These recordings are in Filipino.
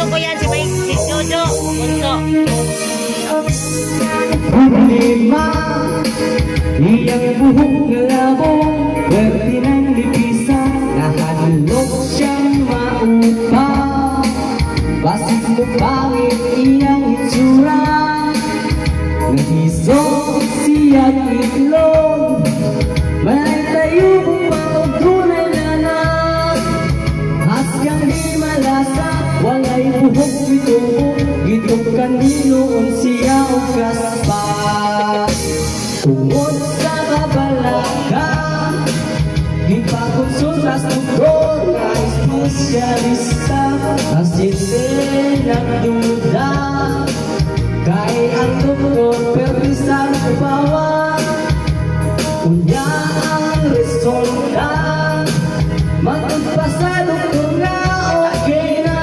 ko yan, si Jojo. Bunso. Problema, iyang buhok na labo, pwede nang lipisan, nahalok siyang maupa. Basit mo pangit iyang itsura, nahisok siya't itlog, may tayo pa o tunay na anak. Haskang di malasa, walay buhok bitubo, itok kaninoon siya o kaspa. Tungod sa kabalaga, ipagkonsultas doktor na espesyalista, asiste nagduda, kay ang doktor perdisan upawa. Kunya ang resulta, magpasa doktor na okay na,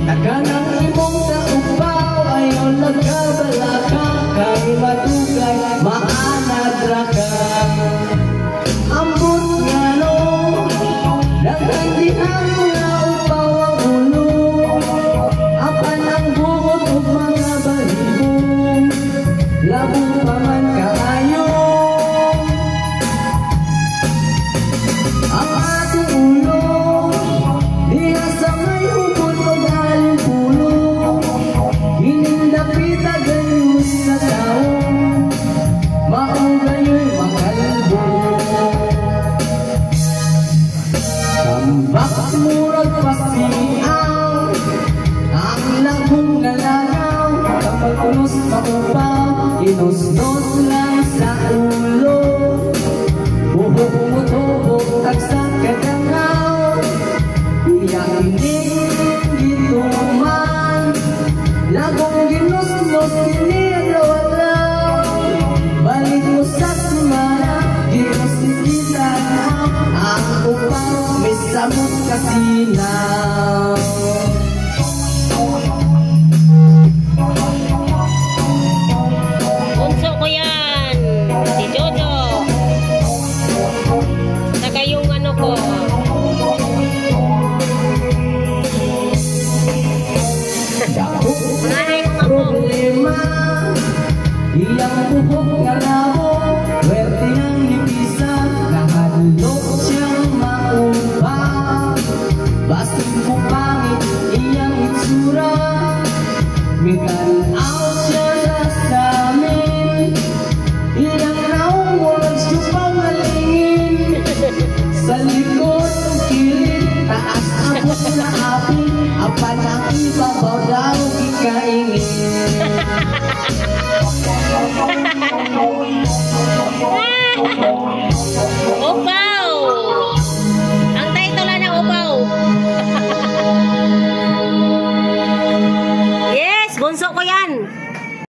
taganang imong sa upaw ayaw nagkabalaka, kay madugay maanadra ka. Ambot nga no, naghandihan nga upaw ang ulo, apan ang buhok o mga balibong, labong pa man kaayo. Ang ating ulo, diha sa may hukot o galing pulo, hinindapita ganyan sa tao, maugayo'y makalbo. Tambak murag pasiang, ang labong nalagaw, kapag unos maupaw, inusnos lang sa ulo. Buhok mo tubok, tagsang kadangaw, iyak dito man, lagong ginusnos, kinilawalaw. Balik mo sa sumara, ginos nikita na, ang upaw, may samot kasinaw.